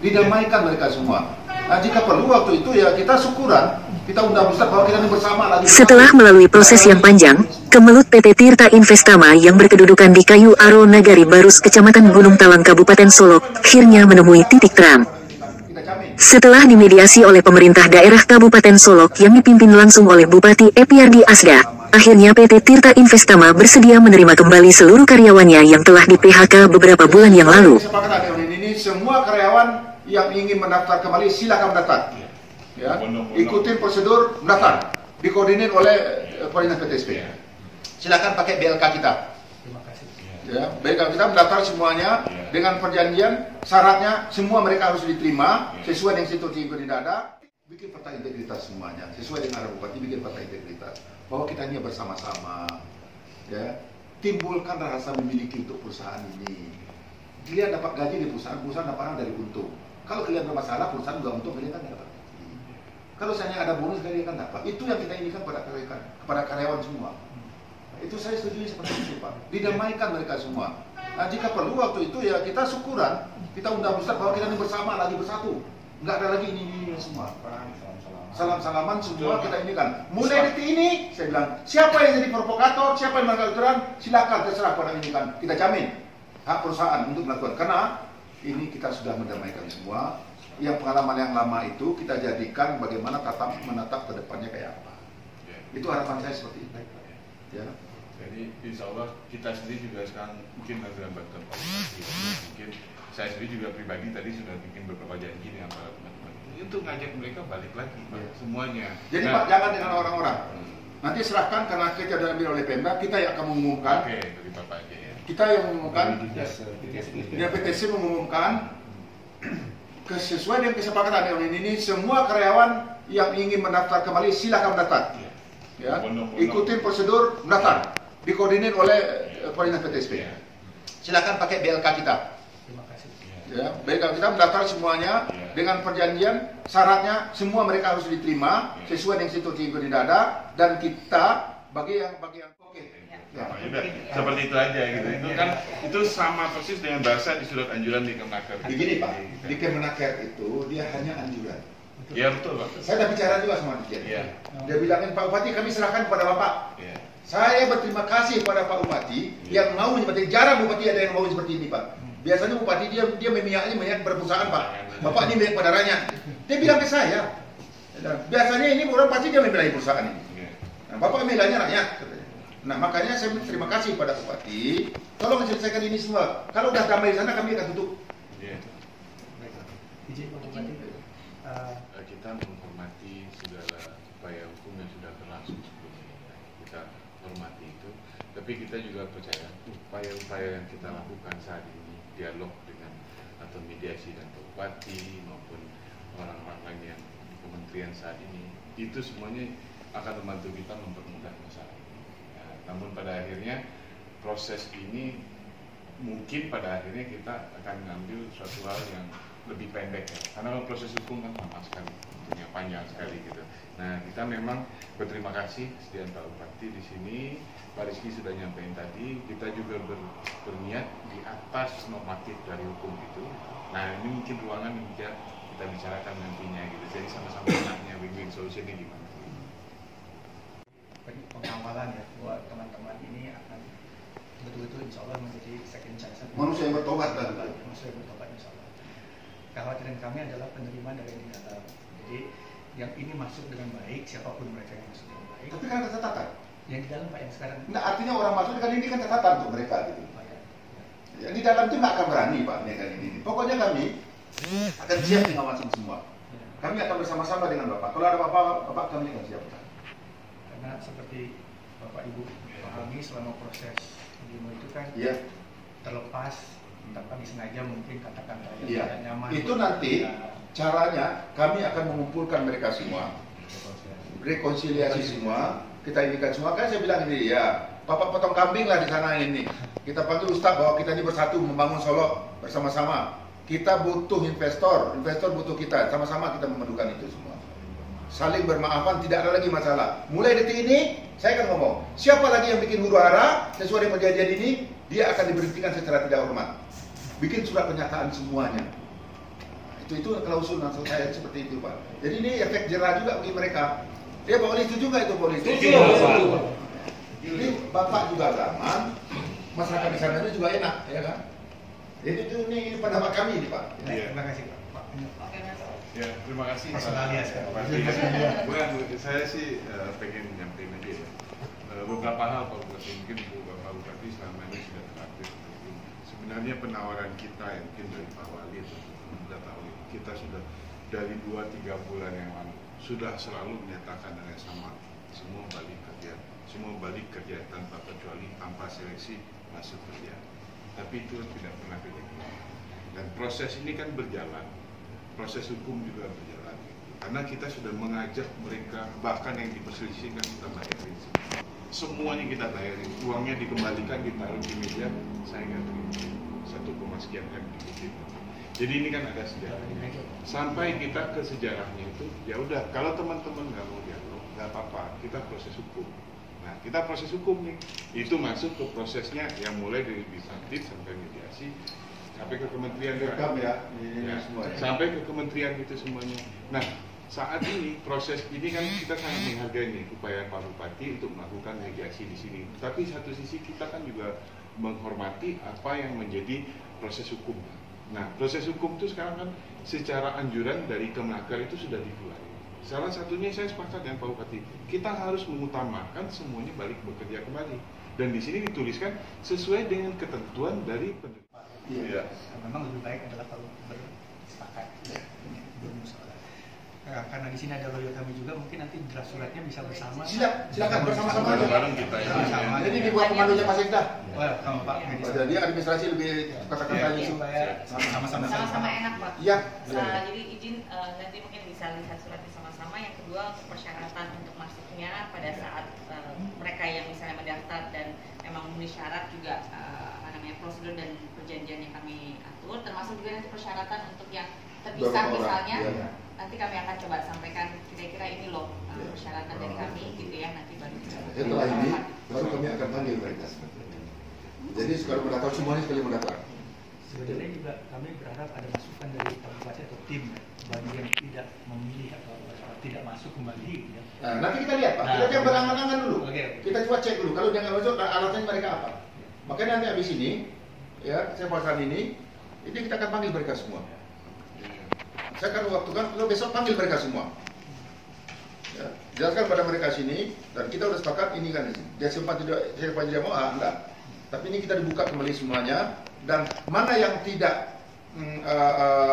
Didamaikan mereka semua. Nah, jika perlu waktu itu ya kita syukuran, kita undang Ustaz bahwa kita ini bersama lagi. Setelah melalui proses yang panjang, Kemelut PT Tirta Investama yang berkedudukan di Kayu Aro Nagari Barus, Kecamatan Gunung Talang, Kabupaten Solok, akhirnya menemui titik terang. Setelah dimediasi oleh pemerintah daerah Kabupaten Solok yang dipimpin langsung oleh Bupati Epiardi Asda, akhirnya PT Tirta Investama bersedia menerima kembali seluruh karyawannya yang telah di-PHK beberapa bulan yang lalu. Ini semua karyawan yang ingin mendaftar kembali silakan mendaftar. Ya, ikutin prosedur mendaftar, dikoordinir oleh koordinator PTSP. Silakan pakai BLK kita. Terima kasih. Ya, BLK kita mendaftar semuanya dengan perjanjian, syaratnya semua mereka harus diterima sesuai dengan situ tinggi tidak ada. Bikin peta integritas semuanya, sesuai dengan arah Bupati, bikin peta integritas bahwa kita ini bersama-sama. Ya, timbulkan rasa memiliki untuk perusahaan ini. Kalian dapat gaji di perusahaan dapat dari untung. Kalau kalian bermasalah, perusahaan juga untung, kalian kan dapat. Kalau misalnya ada bonus, kalian kan dapat. Itu yang kita inginkan kepada karyawan semua. Itu saya setuju seperti itu, Pak. Didamaikan mereka semua. Nah, jika perlu waktu itu ya kita syukuran, kita undang Ustaz bahwa kita ini bersama lagi bersatu. Nggak ada lagi ini semua. Salam-salaman semua kita ini kan. Mulai detik ini, saya bilang, siapa yang jadi provokator, siapa yang melanggar aturan, silakan terserah pada ini kan. Kita jamin hak perusahaan untuk melakukan. Karena ini kita sudah mendamaikan semua. Yang pengalaman yang lama itu kita jadikan bagaimana menatap ke depannya kayak apa. Itu harapan saya seperti itu. Ya. Jadi insya Allah kita sendiri juga sekarang mungkin dalam bantuan komunikasi. Mungkin saya sendiri juga pribadi tadi sudah bikin beberapa janji dengan para teman-teman untuk ngajak mereka balik lagi semuanya. Jadi Pak, jangan dengan orang-orang. Nanti serahkan karena kita sudah diambil oleh Pemda, kita yang akan mengumumkan. Oke, dari Bapak aja ya. Kita yang mengumumkan. Ya, PTC mengumumkan. Sesuai dengan kesepakatan yang ini semua karyawan yang ingin mendaftar kembali silakan mendaftar. Ya, ikutin prosedur mendaftar, dikoordinir oleh koordinator PTSP. Silakan pakai BLK kita. Terima kasih. Ya, BLK kita mendaftar semuanya dengan perjanjian, syaratnya semua mereka harus diterima sesuai dengan situ tinggi tidak ada, dan kita bagi yang oke. Ya, seperti itu aja gitu. Itu kan itu sama persis dengan bahasa di surat anjuran di Kemenaker. Begini Pak, di Kemenaker itu dia hanya anjuran. Iya betul Pak. Saya sudah bicara juga sama dia. Iya. Dia bilangin Pak Bupati kami serahkan kepada Bapak. Iya. Saya berterima kasih kepada Pak Bupati yang mau seperti jarang Bupati ada yang mau seperti ini Pak. Biasanya Bupati dia memihaknya perusahaan Pak. Bapak ini memihak pada rakyat. Dia bilang ke saya. Biasanya ini orang pasti dia membelai perusahaan ini. Nah, Bapak membelanya rakyat. Nah, makanya saya terima kasih pada Bupati. Tolong selesaikan ini semua. Kalau udah damai di sana kami akan tutup. Iya. Izin Pak Bupati. Kita menghormati segala upaya hukum yang sudah berlangsung sebelumnya. Kita hormati itu. Tapi kita juga percaya upaya-upaya yang kita lakukan saat ini, dialog dengan atau mediasi dan Bupati maupun orang-orang lain yang di kementerian saat ini, itu semuanya akan membantu kita mempermudah masalah ini. Ya, namun pada akhirnya proses ini mungkin pada akhirnya kita akan mengambil suatu hal yang lebih pendek ya. Karena proses hukum kan lama sekali, punya panjang sekali gitu. Nah, kita memang berterima kasih sediaan Pak Bupati di sini. Pak Rizky sudah nyampein tadi, kita juga berniat di atas normatif dari hukum itu. Nah, ini mungkin ruangan yang bisa kita bicarakan nantinya gitu. Jadi sama-sama enaknya win-win solution ini gimana? Pengawalan ya buat teman-teman ini akan betul-betul insya Allah menjadi second chance. Manusia yang bertobat kan? Manusia yang bertobat insya Allah. Kekhawatiran kami adalah penerimaan dari yang di dalam. Jadi yang ini masuk dengan baik, siapapun mereka yang masuk dengan baik. Tapi kan ada catatan. Yang di dalam Pak yang sekarang. Nah, artinya orang masuk kan ini kan catatan untuk mereka gitu. Yang di dalam itu nggak akan berani Pak dengan ini. Pokoknya kami akan siap mengawasin semua. Kami akan bersama-sama dengan Bapak. Kalau ada Bapak kami akan siap. Karena seperti Bapak Ibu pahami selama proses demo itu kan terlepas tanpa disengaja mungkin kata-kata yang tidak nyaman. Itu nanti caranya kami akan mengumpulkan mereka semua, rekonsiliasi semua, kita indikan semua. Kan saya bilang ini ya, Bapak potong kambing lah di sana ini. Kita panggil Ustaz bahwa kita ini bersatu membangun Solo bersama-sama. Kita butuh investor butuh kita, sama-sama kita memadukan itu semua. Saling bermaafan, tidak ada lagi masalah. Mulai detik ini, saya akan ngomong, siapa lagi yang bikin huru hara sesuai dengan perjanjian ini, dia akan diberhentikan secara tidak hormat. Bikin surat pernyataan semuanya. Itu klausul langsung saya seperti itu Pak. Jadi ini efek jerah juga bagi mereka. Dia Pak Oli setuju nggak itu Pak Oli? Setuju. Ini Bapak juga aman, masyarakat di sana juga enak, ya kan? Itu ini pendapat kami ini Pak. Terima kasih Pak. Ya, terima kasih Pak. Bukan, saya sih pengen menyampaikan aja ya. Beberapa hal Pak Bupati, mungkin Bapak Bupati selama ini sudah terlatih. Sebenarnya penawaran kita yang mungkin dari Pak Wali sudah tahu, kita sudah dari 2-3 bulan yang lalu sudah selalu menyatakan hal yang sama, semua balik kerja tanpa kecuali, tanpa seleksi masuk kerja. Tapi itu tidak pernah kejadian. Dan proses ini kan berjalan, proses hukum juga berjalan. Karena kita sudah mengajak mereka, bahkan yang diperselisihkan kita bayarin. Semuanya kita bayarin, uangnya dikembalikan, ditaruh di meja, saya nggak terima. 1, sekian M dikutip. Jadi ini kan ada sejarahnya. Sampai kita ke sejarahnya itu, ya udah. Kalau teman-teman nggak mau dialog, nggak apa-apa. Kita proses hukum. Nah, kita proses hukum nih. Itu masuk ke prosesnya yang mulai dari administratif sampai mediasi, sampai ke kementerian sampai ke kementerian itu semuanya. Nah, saat ini proses ini kan kita sangat menghargai nih upaya Pak Bupati untuk melakukan mediasi di sini. Tapi satu sisi kita kan juga menghormati apa yang menjadi proses hukum. Nah, proses hukum itu sekarang kan secara anjuran dari Kemenaker itu sudah dimulai. Salah satunya saya sepakat dengan Pak Bupati, kita harus mengutamakan semuanya balik bekerja kembali. Dan di sini dituliskan sesuai dengan ketentuan dari penduduk. Iya. Memang lebih baik adalah kalau bersepakat. Karena di sini ada lawyer kami juga, mungkin nanti draft suratnya bisa bersama. Silakan bersama-sama aja. Bareng kita ya. Jadi dibuat komandonya Pak Sekda. Wah, sama Pak. Jadi administrasi lebih kata-kata supaya sama-sama enak Pak. Iya. Jadi izin nanti mungkin bisa lihat suratnya sama-sama. Yang kedua persyaratan untuk masuknya pada saat mereka yang misalnya mendaftar dan memang memenuhi syarat juga prosedur dan perjanjian yang kami atur, termasuk juga nanti persyaratan untuk yang terpisah misalnya. Nanti kami akan coba sampaikan kira-kira ini loh persyaratan dari kami gitu ya, nanti baru kita. Setelah ini baru kami akan panggil mereka. Jadi sekarang mendaftar semuanya sekali mendaftar. Sebenarnya juga kami berharap ada masukan dari Kabupaten atau tim bagi yang tidak memilih atau tidak masuk kembali. Ya. Nah, nanti kita lihat Pak, kita coba berangan-angan dulu. Okay. Kita coba cek dulu, kalau dia nggak masuk, alasannya mereka apa. Makanya nanti habis ini, ya saya pasang ini kita akan panggil mereka semua. Saya akan waktu kan, besok panggil mereka semua. Ya, jelaskan pada mereka sini, dan kita udah sepakat ini kan, dia sempat tidak mau, enggak. Tapi ini kita dibuka kembali semuanya, dan mana yang tidak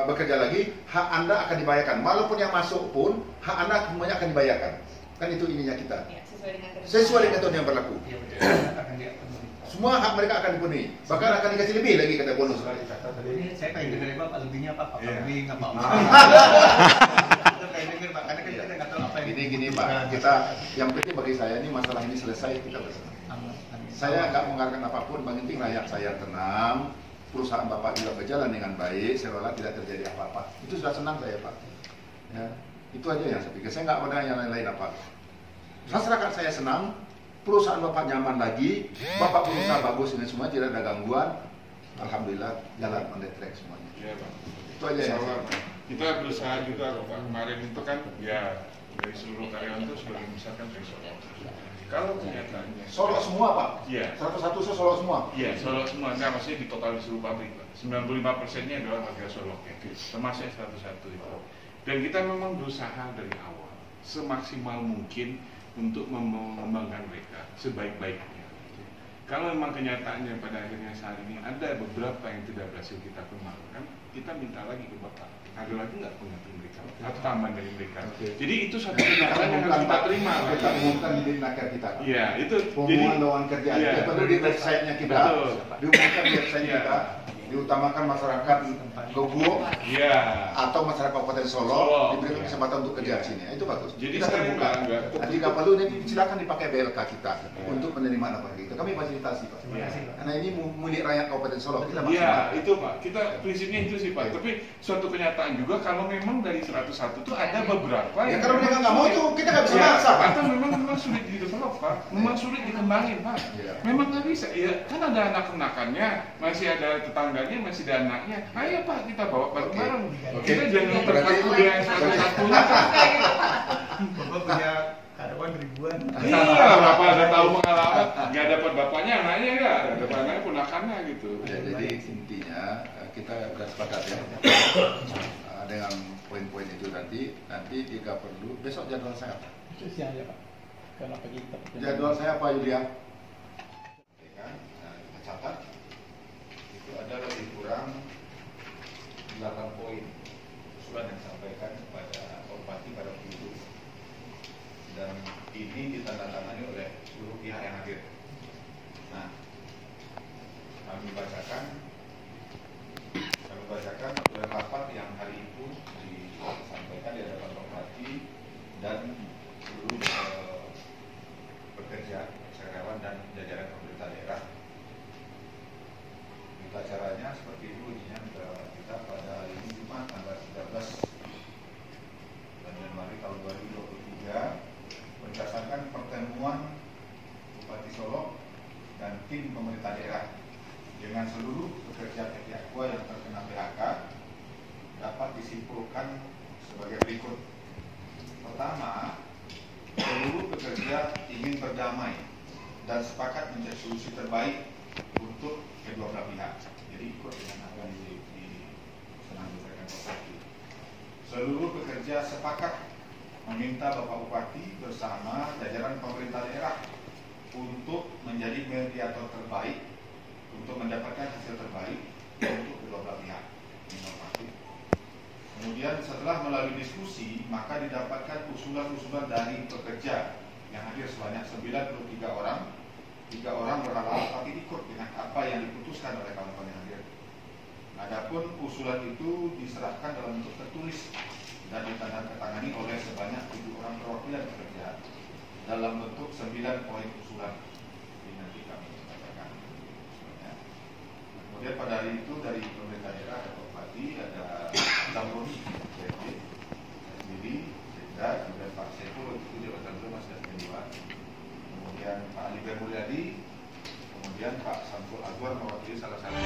bekerja lagi, hak Anda akan dibayarkan. Walaupun yang masuk pun, hak Anda semuanya akan dibayarkan. Kan itu ininya kita. Ya, sesuai dengan ketentuan yang berlaku. Semua hak mereka akan dipenuhi. Bahkan akan dikasih lebih lagi kata bonus. Ini saya pengen dengar Bapak lebihnya apa? Lebih nggak Pak? Gini Pak, kita yang penting bagi saya ini masalah ini selesai kita bersama. Saya nggak mengharapkan apapun, yang penting rakyat saya tenang, perusahaan Bapak juga berjalan dengan baik, seolah tidak terjadi apa-apa. Itu sudah senang saya Pak. Ya, itu aja yang saya pikir. Saya nggak ada yang lain-lain apa. Masyarakat saya senang, perusahaan Bapak nyaman lagi, Bapak berusaha bagus ini semua, tidak ada gangguan. Alhamdulillah jalan on the track semuanya. Iya Pak. Itu aja ya. Kita berusaha juga Pak. Kemarin itu kan ya dari seluruh karyawan itu sebagian besar kan dari Solo. Kalau kenyataannya Solo semua Pak? Iya. 101 Solo semua? Iya, Solo semua. Nah, maksudnya di total di seluruh pabrik Pak. 95%-nya adalah warga Solo. Termasuk 101 itu. Dan kita memang berusaha dari awal semaksimal mungkin untuk mengembangkan mereka sebaik-baiknya. Kalau memang kenyataannya pada akhirnya saat ini ada beberapa yang tidak berhasil kita kembangkan, kita minta lagi ke Bapak. Ada lagi nggak pengganti mereka atau tambahan dari mereka? Jadi itu satu kenyataan yang harus kita terima. Kita umumkan di Naker kita. Iya, itu. Pengumuman lowongan kerja. Iya, Kita perlu di website-nya kita. Diumumkan di website kita. Diutamakan masyarakat Gogo atau masyarakat Kabupaten Solo diberikan kesempatan untuk kerja di sini. Itu bagus. Jadi kita terbuka. Nanti jika perlu silakan dipakai BLK kita untuk penerimaan apa gitu. Kami fasilitasi Pak. Karena ini milik rakyat Kabupaten Solo. Kita iya, itu Pak. Kita prinsipnya itu sih Pak. Tapi suatu kenyataan juga kalau memang dari 101 itu ada beberapa yang kalau mereka nggak mau itu kita nggak bisa maksa. Atau memang sulit didevelop Pak. Memang sulit dikembangin Pak. Memang nggak bisa. Ya kan ada anak-anakannya, masih ada tetangga tetangganya masih ada anaknya, ayo Pak kita bawa bareng-bareng. Oke. Kita jangan Berarti terpaku dengan satu-satunya. Bapak punya karyawan ribuan. Iya, Bapak ada tahu pengalaman, nggak dapat bapaknya, anaknya nggak, dapat anaknya ponakannya gitu. Ya, jadi intinya kita sudah sepakat ya dengan poin-poin itu nanti jika perlu besok jadwal saya apa? Siang aja Pak. Kenapa kita? Jadwal saya apa Yulia? Nah, kita catat itu ada lebih kurang 8 poin usulan yang disampaikan kepada Bupati pada waktu itu, dan ini ditandatangani oleh seluruh pihak yang hadir. Nah, kami bacakan oleh rapat yang hari itu disampaikan di hadapan Bupati dan seluruh pekerja, karyawan dan jajaran pemerintah daerah. Berita acaranya seperti itu bunyinya kita pada hari ini Jumat tanggal 13 Januari tahun 2023 berdasarkan pertemuan Bupati Solo dan tim pemerintah daerah dengan seluruh pekerja PT Aqua yang terkena PHK dapat disimpulkan sebagai berikut. Pertama, seluruh pekerja ingin berdamai dan sepakat mencari solusi terbaik untuk kedua belah pihak. Jadi ikut dengan apa yang disampaikan Bupati. Seluruh pekerja sepakat meminta Bapak Bupati bersama jajaran pemerintah daerah untuk menjadi mediator terbaik untuk mendapatkan hasil terbaik untuk kedua belah pihak. Kemudian setelah melalui diskusi, maka didapatkan usulan-usulan dari pekerja yang hadir sebanyak 93 orang. 3 orang berhalangan tapi ikut dengan apa yang diputuskan oleh kawan-kawan yang hadir. Adapun usulan itu diserahkan dalam bentuk tertulis dan ditandatangani oleh sebanyak 7 orang perwakilan pekerja dalam bentuk 9 poin usulan. Ini nanti kami sampaikan. Kemudian pada hari itu dari pemerintah daerah ada Bupati, ada Tamroni, sendiri, kemudian Pak Sepo itu jabatan beliau masih ada kedua, kemudian Pak Ali Mulyadi, kemudian Pak Samsul Azwar mewakili salah satu.